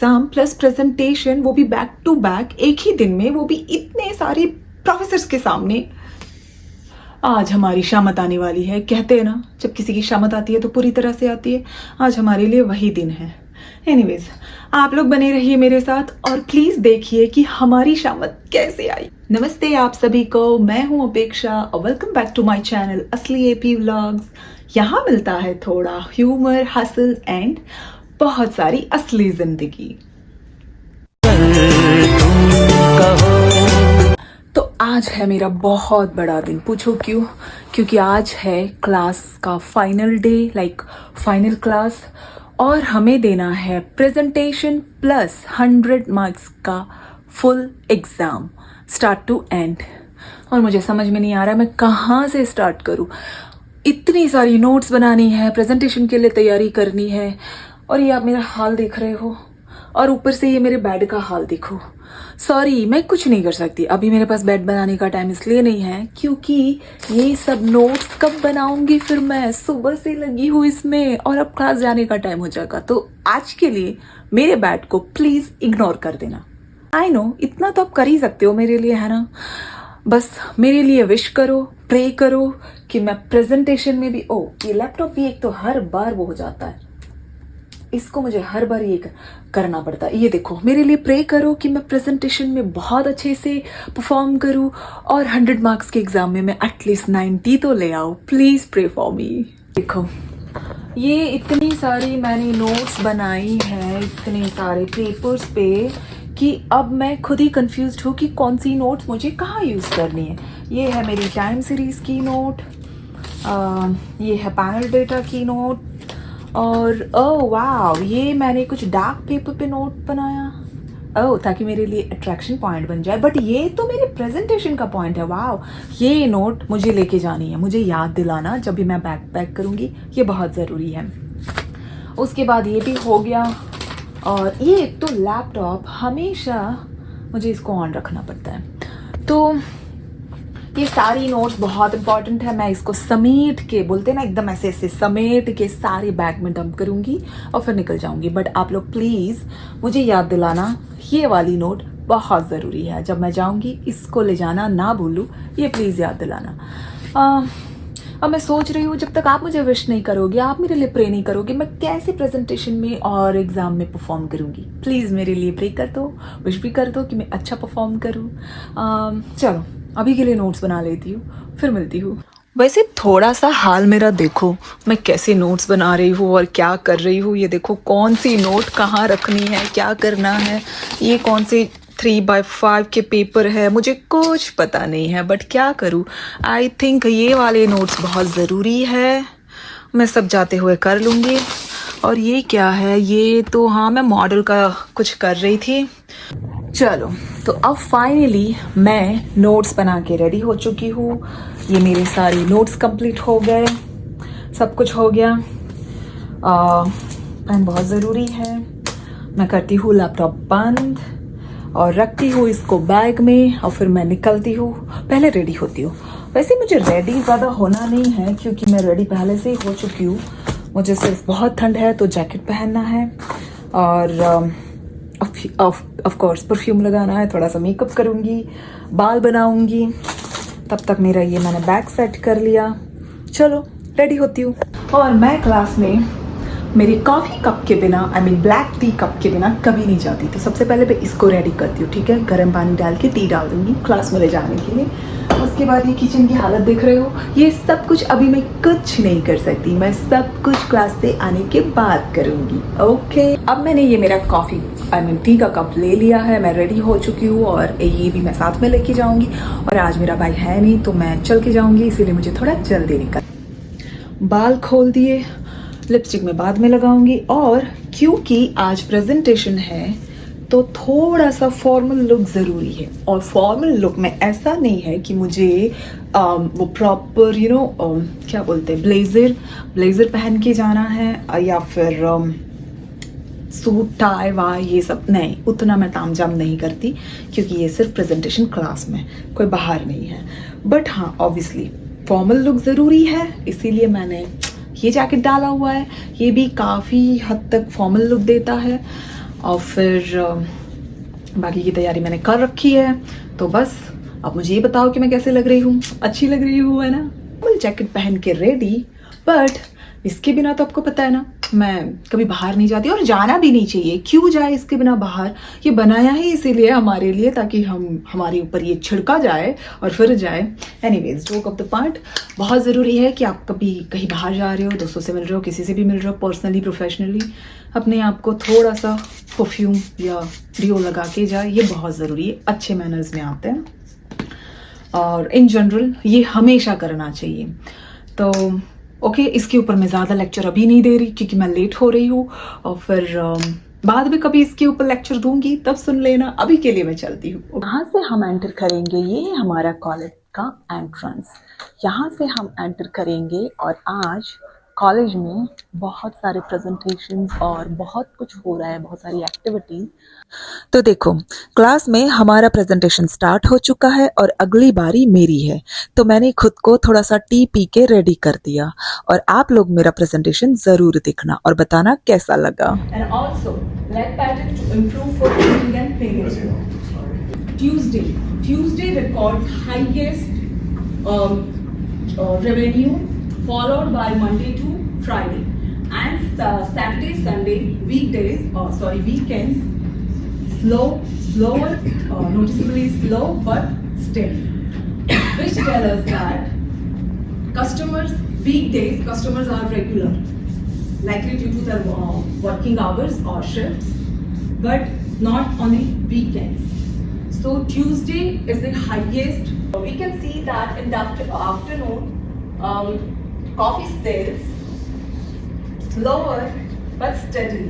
Exam plus presentation, वो भी back to back एक ही दिन में, वो भी इतने सारे प्रोफेसर्स के सामने। आज हमारी शामत आने वाली है। कहते हैं ना, जब किसी की शामत आती है तो पूरी तरह से आती है। आज हमारे लिए वही दिन है। एनीवेज, आप लोग बने रहिए मेरे साथ और प्लीज देखिए कि हमारी शामत कैसे आई। नमस्ते आप सभी को, मैं हूं अपेक्षा और welcome back to my channel Asli AP vlogs. यहाँ मिलता है थोड़ा ह्यूमर, हसल एंड बहुत सारी असली जिंदगी। तो आज है मेरा बहुत बड़ा दिन। पूछो क्यों? क्योंकि आज है क्लास का final day, like final class, और हमें देना है प्रेजेंटेशन प्लस 100 मार्क्स का full exam start to end. और मुझे समझ में नहीं आ रहा मैं कहाँ से स्टार्ट करूँ। इतनी सारी नोट्स बनानी है, प्रेजेंटेशन के लिए तैयारी करनी है, और ये आप मेरा हाल देख रहे हो, और ऊपर से ये मेरे बेड का हाल देखो। सॉरी, मैं कुछ नहीं कर सकती अभी। मेरे पास बेड बनाने का टाइम इसलिए नहीं है क्योंकि ये सब नोट्स कब बनाऊंगी फिर मैं। सुबह से लगी हूँ इसमें और अब क्लास जाने का टाइम हो जाएगा। तो आज के लिए मेरे बेड को प्लीज इग्नोर कर देना। आई नो, इतना तो आप कर ही सकते हो मेरे लिए, है ना? बस मेरे लिए विश करो, प्रे करो कि मैं प्रेजेंटेशन में भी। ओ, ये लैपटॉप भी एक तो हर बार वो हो जाता है, इसको मुझे हर बार ये करना पड़ता है। ये देखो, मेरे लिए प्रे करो कि मैं प्रेजेंटेशन में बहुत अच्छे से परफॉर्म करूं और 100 मार्क्स के एग्जाम में मैं एटलीस्ट 90 तो ले आऊं। Please pray for me. देखो, ये इतनी सारी मैंने नोट्स बनाई है इतने सारे पेपर्स पे कि अब मैं खुद ही कंफ्यूज्ड हूँ कि कौन सी नोट्स मुझे कहाँ यूज करनी है। ये है मेरी टाइम सीरीज की नोट, ये है पैनल डेटा की नोट, और ओह वाह, ये मैंने कुछ डार्क पेपर पे नोट बनाया, ओह, ताकि मेरे लिए अट्रैक्शन पॉइंट बन जाए। बट ये तो मेरे प्रेजेंटेशन का पॉइंट है। वाह, ये नोट मुझे लेके जानी है, मुझे याद दिलाना जब भी मैं बैग पैक करूँगी, ये बहुत ज़रूरी है। उसके बाद ये भी हो गया, और ये तो लैपटॉप हमेशा मुझे इसको ऑन रखना पड़ता है। तो ये सारी नोट्स बहुत इंपॉर्टेंट है। मैं इसको समेट के, बोलते हैं ना, एकदम ऐसे ऐसे समेट के सारे बैग में डंप करूंगी और फिर निकल जाऊंगी। बट आप लोग प्लीज मुझे याद दिलाना, ये वाली नोट बहुत ज़रूरी है। जब मैं जाऊंगी इसको ले जाना ना भूलूं, ये प्लीज़ याद दिलाना। अब मैं सोच रही हूँ, जब तक आप मुझे विश नहीं करोगे, आप मेरे लिए प्रे नहीं करोगे, मैं कैसे प्रेजेंटेशन में और एग्जाम में परफॉर्म करूँगी। प्लीज़ मेरे लिए प्रे कर दो, विश भी कर दो कि मैं अच्छा परफॉर्म करूँ। चलो, अभी के लिए नोट्स बना लेती हूँ, फिर मिलती हूँ। वैसे थोड़ा सा हाल मेरा देखो, मैं कैसे नोट्स बना रही हूँ और क्या कर रही हूँ। ये देखो, कौन सी नोट कहाँ रखनी है, क्या करना है, ये कौन से 3x5 के पेपर है, मुझे कुछ पता नहीं है। बट क्या करूँ, आई थिंक ये वाले नोट्स बहुत ज़रूरी है। मैं सब जाते हुए कर लूँगी। और ये क्या है? ये तो हाँ, मैं मॉडल का कुछ कर रही थी। चलो, तो अब फाइनली मैं नोट्स बना के रेडी हो चुकी हूँ। ये मेरे सारे नोट्स कंप्लीट हो गए, सब कुछ हो गया। पेन बहुत ज़रूरी है। मैं करती हूँ लैपटॉप बंद और रखती हूँ इसको बैग में, और फिर मैं निकलती हूँ। पहले रेडी होती हूँ। वैसे मुझे रेडी ज़्यादा होना नहीं है क्योंकि मैं रेडी पहले से ही हो चुकी हूँ। मुझे सिर्फ बहुत ठंड है तो जैकेट पहनना है, और ऑफ कोर्स परफ्यूम लगाना है, थोड़ा सा मेकअप करूँगी, बाल बनाऊँगी। तब तक मेरा ये मैंने बैग सेट कर लिया। चलो, रेडी होती हूँ। और मैं क्लास में मेरी कॉफ़ी कप के बिना, I mean black tea cup के बिना कभी नहीं जाती। तो सबसे पहले मैं इसको रेडी करती हूँ, ठीक है? गर्म पानी डाल के टी डाल दूँगी क्लास में ले जाने के लिए। उसके बाद ये किचन की हालत देख रहे हो, ये सब कुछ अभी मैं कुछ नहीं कर सकती, मैं सब कुछ क्लास से आने के बाद करूँगी। ओके, अब मैंने ये मेरा कॉफ़ी, आई मीन टी का कप ले लिया है। मैं रेडी हो चुकी हूँ और ये भी मैं साथ में लेके जाऊँगी। और आज मेरा भाई है नहीं तो मैं चल के जाऊँगी, इसीलिए मुझे थोड़ा जल्दी निकल। बाल खोल दिए, लिपस्टिक में बाद में लगाऊंगी। और क्योंकि आज प्रेजेंटेशन है तो थोड़ा सा फॉर्मल लुक ज़रूरी है। और फॉर्मल लुक में ऐसा नहीं है कि मुझे वो प्रॉपर क्या बोलते हैं, ब्लेजर पहन के जाना है, या फिर सूट टाई वाई ये सब नहीं। उतना मैं तामझाम नहीं करती क्योंकि ये सिर्फ प्रेजेंटेशन क्लास में, कोई बाहर नहीं है। बट हाँ, ऑब्वियसली फॉर्मल लुक ज़रूरी है, इसीलिए मैंने ये जैकेट डाला हुआ है। ये भी काफ़ी हद तक फॉर्मल लुक देता है। और फिर बाकी की तैयारी मैंने कर रखी है। तो बस अब मुझे ये बताओ कि मैं कैसे लग रही हूँ। अच्छी लग रही हूँ, है ना? फुल जैकेट पहन के रेडी, बट इसके बिना तो आपको पता है ना, मैं कभी बाहर नहीं जाती और जाना भी नहीं चाहिए। क्यों जाए इसके बिना बाहर? ये बनाया ही इसीलिए हमारे लिए, ताकि हमारे ऊपर ये छिड़का जाए और फिर जाए। Anyways, joke of the part, बहुत ज़रूरी है कि आप कभी कहीं बाहर जा रहे हो, दोस्तों से मिल रहे हो, किसी से भी मिल रहे हो, पर्सनली प्रोफेशनली, अपने आप को थोड़ा सा परफ्यूम या डिओ लगा के जाए। ये बहुत ज़रूरी है, अच्छे मैनर्स में आते हैं और इन जनरल ये हमेशा करना चाहिए। तो ओके, इसके ऊपर मैं ज़्यादा लेक्चर अभी नहीं दे रही क्योंकि मैं लेट हो रही हूँ, और फिर बाद में कभी इसके ऊपर लेक्चर दूंगी तब सुन लेना। अभी के लिए मैं चलती हूँ। यहाँ से हम एंटर करेंगे, ये है हमारा कॉलेज का एंट्रेंस। यहाँ से हम एंटर करेंगे और आज कॉलेज में बहुत सारे प्रेजेंटेशंस और बहुत कुछ हो रहा है, बहुत सारी एक्टिविटीज। तो देखो, क्लास में हमारा प्रेजेंटेशन स्टार्ट हो चुका है और अगली बारी मेरी है। तो मैंने खुद को थोड़ा सा टी पी के रेडी कर दिया, और आप लोग मेरा प्रेजेंटेशन जरूर देखना और बताना कैसा लगा। And also, let pattern to improve for printing and payment. Tuesday records highest revenue, followed by Monday to Friday, and Saturday, Sunday, weekends. Slower, noticeably slow, but still, which tell us that weekdays customers are regular, likely due to their working hours or shifts, but not on the weekends. So Tuesday is the highest. We can see that in the afternoon, coffee sales lower but steady.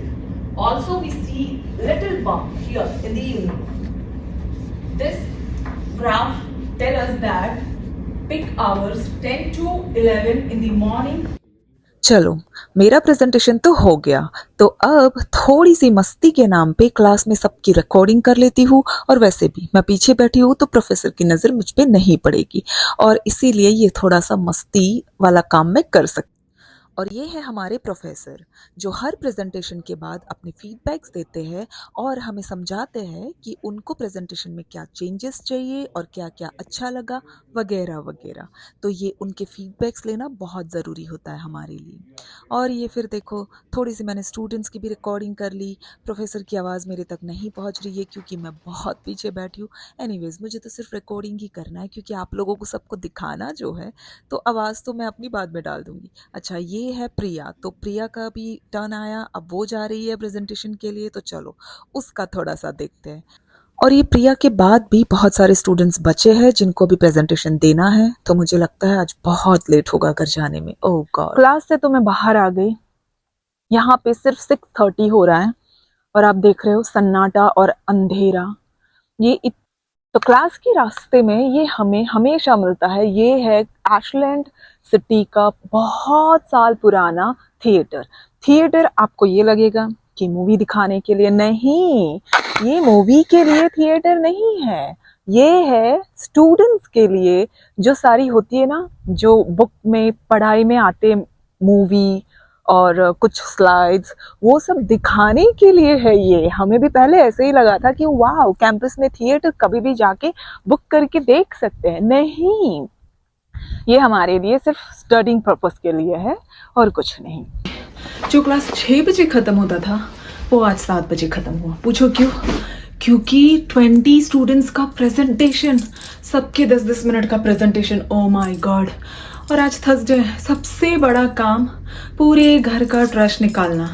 Also, we see little bump here in the evening. This graph tells us that peak hours 10 to 11 in the morning. चलो, मेरा presentation तो हो गया, तो अब थोड़ी सी मस्ती के नाम पे क्लास में सबकी रिकॉर्डिंग कर लेती हूँ। और वैसे भी मैं पीछे बैठी हूँ तो प्रोफेसर की नज़र मुझ पे नहीं पड़ेगी, और इसीलिए ये थोड़ा सा मस्ती वाला काम मैं कर सकती। और ये है हमारे प्रोफेसर, जो हर प्रेजेंटेशन के बाद अपने फीडबैक्स देते हैं और हमें समझाते हैं कि उनको प्रेजेंटेशन में क्या चेंजेस चाहिए और क्या क्या अच्छा लगा, वगैरह वगैरह। तो ये उनके फीडबैक्स लेना बहुत ज़रूरी होता है हमारे लिए। और ये फिर देखो, थोड़ी सी मैंने स्टूडेंट्स की भी रिकॉर्डिंग कर ली। प्रोफेसर की आवाज़ मेरे तक नहीं पहुँच रही है क्योंकि मैं बहुत पीछे बैठी हूँ। एनीवेज, मुझे तो सिर्फ रिकॉर्डिंग ही करना है क्योंकि आप लोगों को सबको दिखाना जो है, तो आवाज़ तो मैं अपनी बाद में डाल दूँगी। अच्छा, ये है प्रिया, तो प्रिया का भी टर्न आया, अब वो जा रही है प्रेजेंटेशन के लिए, तो चलो उसका थोड़ा सा देखते हैं। और ये प्रिया के बाद भी बहुत सारे स्टूडेंट्स बचे हैं जिनको भी प्रेजेंटेशन देना है, तो मुझे लगता है आज बहुत लेट होगा घर जाने में। ओह गॉड। क्लास से तो मैं बाहर आ गई, यहाँ पे सिर्फ 6:30 हो रहा है और आप देख रहे हो सन्नाटा और अंधेरा। तो क्लास के रास्ते में ये हमें हमेशा मिलता है, ये है एशलैंड सिटी का बहुत साल पुराना थिएटर। आपको ये लगेगा कि मूवी दिखाने के लिए, नहीं, ये मूवी के लिए थिएटर नहीं है, ये है स्टूडेंट्स के लिए। जो सारी होती है ना, जो बुक में पढ़ाई में आते मूवी और कुछ स्लाइड्स, वो सब दिखाने के लिए है ये। हमें भी पहले ऐसे ही लगा था कि वाह, कैंपस में थिएटर, कभी भी जाके बुक करके देख सकते हैं। नहीं, ये हमारे लिए सिर्फ स्टडिंग पर्पस के लिए है और कुछ नहीं। जो क्लास 6 बजे खत्म होता था वो आज 7 बजे खत्म हुआ। पूछो क्यों? क्योंकि 20 स्टूडेंट्स का प्रेजेंटेशन, सबके 10-10 मिनट का प्रेजेंटेशन। Oh my God. और आज थर्सडे, सबसे बड़ा काम पूरे घर का ट्रैश निकालना,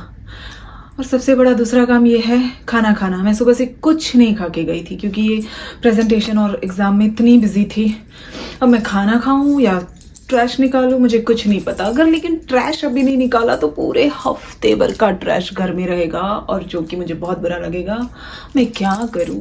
और सबसे बड़ा दूसरा काम ये है खाना खाना। मैं सुबह से कुछ नहीं खा के गई थी क्योंकि ये प्रेजेंटेशन और एग्ज़ाम में इतनी बिजी थी। अब मैं खाना खाऊं या ट्रैश निकालूं, मुझे कुछ नहीं पता। अगर लेकिन ट्रैश अभी नहीं निकाला तो पूरे हफ्ते भर का ट्रैश घर में रहेगा, और जो कि मुझे बहुत बुरा लगेगा। मैं क्या करूं?